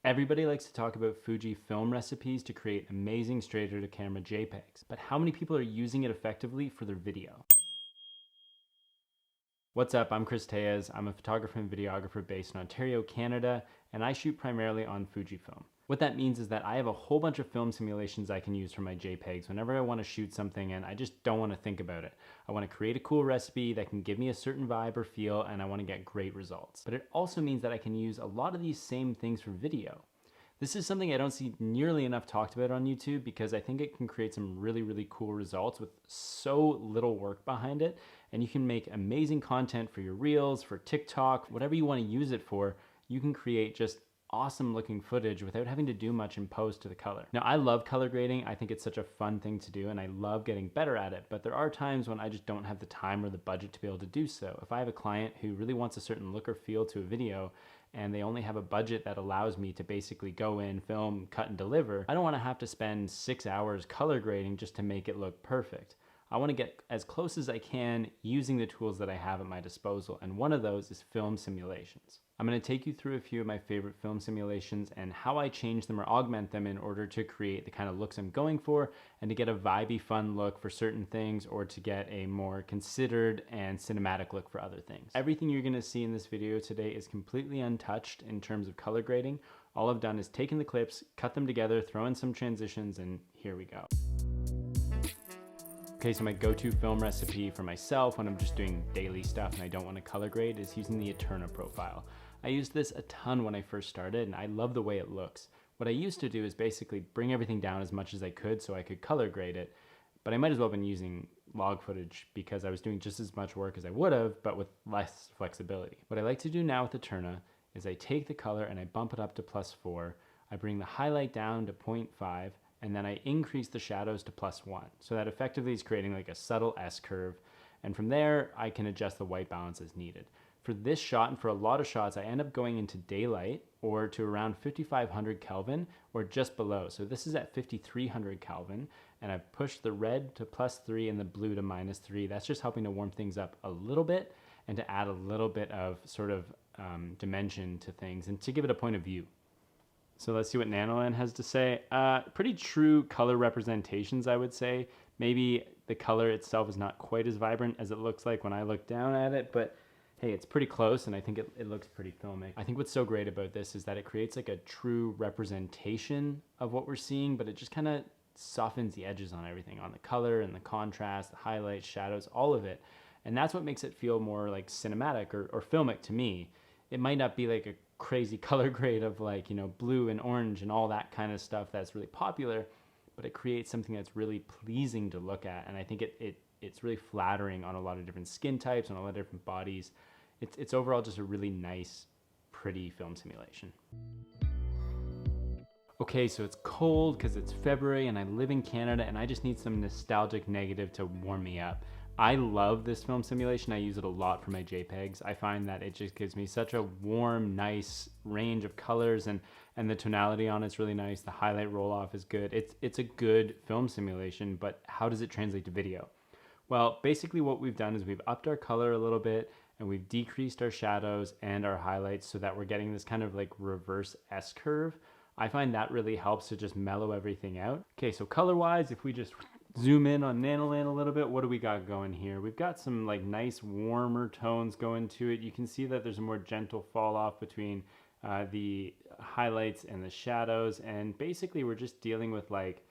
Everybody likes to talk about Fujifilm recipes to create amazing straight-to-camera JPEGs, but how many people are using it effectively for their video? What's up, I'm Chris Tejas. I'm a photographer and videographer based in Ontario, Canada, and I shoot primarily on Fujifilm. What that means is that I have a whole bunch of film simulations I can use for my JPEGs whenever I want to shoot something and I just don't want to think about it. I want to create a cool recipe that can give me a certain vibe or feel, and I want to get great results. But it also means that I can use a lot of these same things for video. This is something I don't see nearly enough talked about on YouTube because I think it can create some really cool results with so little work behind it. And you can make amazing content for your reels, for TikTok, whatever you want to use it for. You can create just awesome looking footage without having to do much in post to the color. Now, I love color grading. I think it's such a fun thing to do and I love getting better at it, but there are times when I just don't have the time or the budget to be able to do so. If I have a client who really wants a certain look or feel to a video and they only have a budget that allows me to basically go in, film, cut, and deliver, I don't want to have to spend 6 hours color grading just to make it look perfect. I want to get as close as I can using the tools that I have at my disposal, and one of those is film simulations. I'm going to take you through a few of my favorite film simulations and how I change them or augment them in order to create the kind of looks I'm going for and to get a vibey, fun look for certain things or to get a more considered and cinematic look for other things. Everything you're going to see in this video today is completely untouched in terms of color grading. All I've done is taken the clips, cut them together, throw in some transitions, and here we go. Okay, so my go-to film recipe for myself when I'm just doing daily stuff and I don't want to color grade is using the Eterna profile. I used this a ton when I first started and I love the way it looks. What I used to do is basically bring everything down as much as I could so I could color grade it, but I might as well have been using log footage because I was doing just as much work as I would have, but with less flexibility. What I like to do now with Eterna is I take the color and I bump it up to +4, I bring the highlight down to 0.5, and then I increase the shadows to +1. So that effectively is creating like a subtle S curve. And from there, I can adjust the white balance as needed. For this shot and for a lot of shots, I end up going into daylight or to around 5500 Kelvin or just below. So this is at 5300 Kelvin, and I've pushed the red to +3 and the blue to -3. That's just helping to warm things up a little bit and to add a little bit of sort of dimension to things and to give it a point of view. So let's see what Nanoland has to say. Pretty true color representations, I would say. Maybe the color itself is not quite as vibrant as it looks like when I look down at it, but hey, it's pretty close and I think it looks pretty filmic. I think what's so great about this is that it creates like a true representation of what we're seeing, but it just kind of softens the edges on everything, on the color and the contrast, the highlights, shadows, all of it. And that's what makes it feel more like cinematic or filmic to me. It might not be like a crazy color grade of like, you know, blue and orange and all that kind of stuff that's really popular, but it creates something that's really pleasing to look at. And I think it's really flattering on a lot of different skin types and a lot of different bodies. It's overall just a really nice, pretty film simulation. Okay, so it's cold because it's February and I live in Canada and I just need some nostalgic negative to warm me up. I love this film simulation. I use it a lot for my JPEGs. I find that it just gives me such a warm, nice range of colors and the tonality on it's really nice. The highlight roll off is good. It's a good film simulation, but how does it translate to video? Well, basically what we've done is we've upped our color a little bit and we've decreased our shadows and our highlights so that we're getting this kind of like reverse S curve. I find that really helps to just mellow everything out. Okay, so color-wise, if we just zoom in on Nanoland a little bit, what do we got going here? We've got some like nice warmer tones going to it. You can see that there's a more gentle fall off between the highlights and the shadows. And basically we're just dealing with like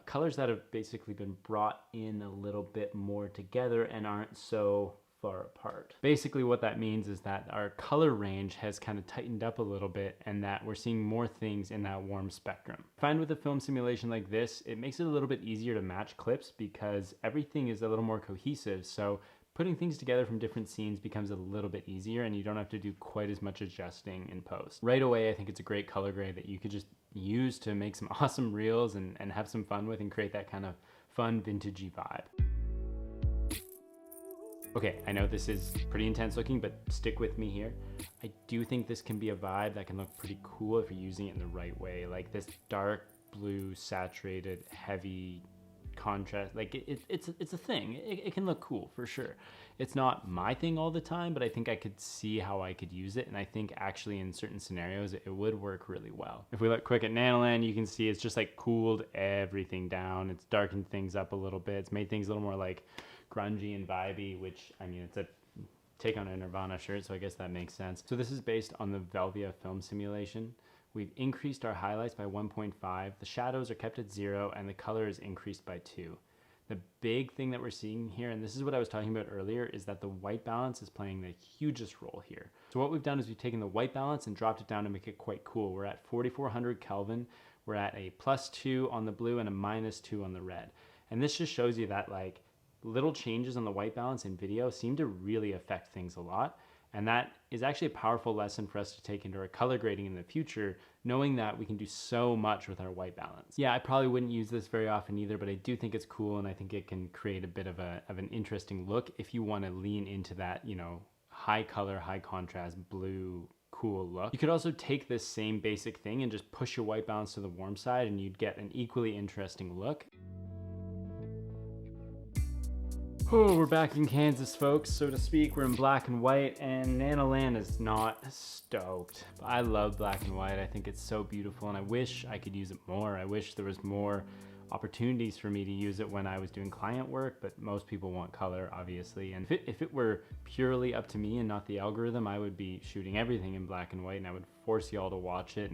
colors that have basically been brought in a little bit more together and aren't so far apart. Basically what that means is that our color range has kind of tightened up a little bit and that we're seeing more things in that warm spectrum. I find with a film simulation like this, it makes it a little bit easier to match clips because everything is a little more cohesive. So putting things together from different scenes becomes a little bit easier and you don't have to do quite as much adjusting in post. Right away, I think it's a great color grade that you could just use to make some awesome reels and have some fun with and create that kind of fun vintagey vibe. Okay, I know this is pretty intense looking, but stick with me here. I do think this can be a vibe that can look pretty cool if you're using it in the right way. Like this dark blue, saturated, heavy contrast. Like it's a thing. It can look cool for sure. It's not my thing all the time, but I think I could see how I could use it, and I think actually in certain scenarios it would work really well. If we look quick at Nanoland, you can see it's just like cooled everything down. It's darkened things up a little bit. It's made things a little more like grungy and vibey, which, I mean, it's a take on a Nirvana shirt, so I guess that makes sense. So this is based on the Velvia film simulation. We've increased our highlights by 1.5, the shadows are kept at 0, and the color is increased by 2. The big thing that we're seeing here, and this is what I was talking about earlier, is that the white balance is playing the hugest role here. So what we've done is we've taken the white balance and dropped it down to make it quite cool. We're at 4400 Kelvin, we're at a +2 on the blue and a -2 on the red. And this just shows you that like little changes on the white balance in video seem to really affect things a lot. And that is actually a powerful lesson for us to take into our color grading in the future, knowing that we can do so much with our white balance. Yeah, I probably wouldn't use this very often either, but I do think it's cool, and I think it can create a bit of an interesting look if you want to lean into that, you know, high color, high contrast, blue, cool look. You could also take this same basic thing and just push your white balance to the warm side, and you'd get an equally interesting look. Oh, we're back in Kansas, folks, so to speak. We're in black and white, and Nanoland is not stoked. But I love black and white. I think it's so beautiful, and I wish I could use it more. I wish there was more opportunities for me to use it when I was doing client work, but most people want color, obviously. And if it were purely up to me and not the algorithm, I would be shooting everything in black and white, and I would force y'all to watch it.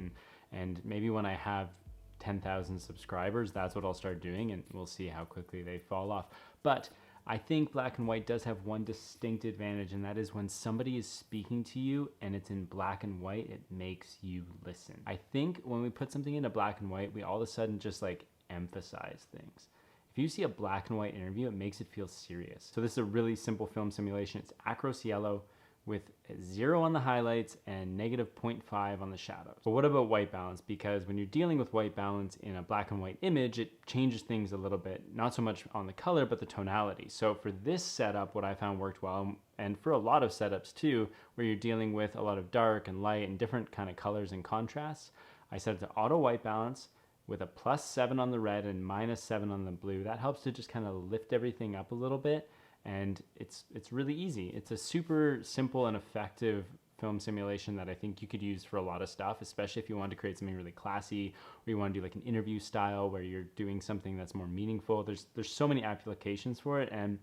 And maybe when I have 10,000 subscribers, that's what I'll start doing, and we'll see how quickly they fall off. But I think black and white does have one distinct advantage, and that is when somebody is speaking to you and it's in black and white, it makes you listen. I think when we put something into black and white, we all of a sudden just like emphasize things. If you see a black and white interview, it makes it feel serious. So this is a really simple film simulation. It's Acros yellow with 0 on the highlights and -0.5 on the shadows. But what about white balance? Because when you're dealing with white balance in a black and white image, it changes things a little bit, not so much on the color, but the tonality. So for this setup, what I found worked well, and for a lot of setups too, where you're dealing with a lot of dark and light and different kind of colors and contrasts, I set it to auto white balance with a +7 on the red and -7 on the blue. That helps to just kind of lift everything up a little bit. And it's really easy. It's a super simple and effective film simulation that I think you could use for a lot of stuff, especially if you want to create something really classy, or you want to do like an interview style where you're doing something that's more meaningful. There's so many applications for it, and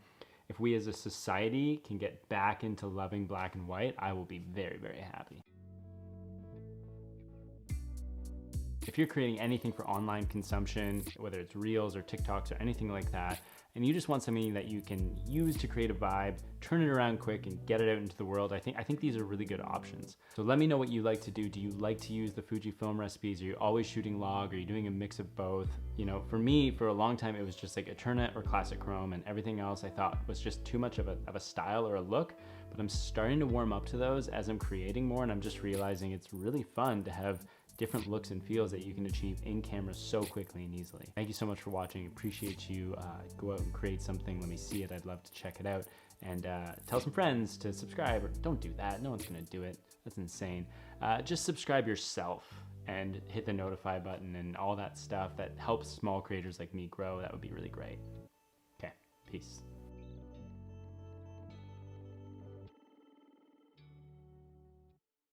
if we as a society can get back into loving black and white, I will be very, very happy. If you're creating anything for online consumption, whether it's Reels or TikToks or anything like that, and you just want something that you can use to create a vibe, turn it around quick and get it out into the world, I think these are really good options. So let me know what you like to do. Do you like to use the Fujifilm recipes? Are you always shooting log? Are you doing a mix of both? You know, for me, for a long time, it was just like Eterna or classic chrome, and everything else I thought was just too much of a style or a look. But I'm starting to warm up to those as I'm creating more, and I'm just realizing it's really fun to have different looks and feels that you can achieve in camera so quickly and easily. Thank you so much for watching. Appreciate you. Go out and create something. Let me see it. I'd love to check it out. And tell some friends to subscribe. Or don't do that. No one's going to do it. That's insane. Just subscribe yourself and hit the notify button and all that stuff that helps small creators like me grow. That would be really great. Okay, peace.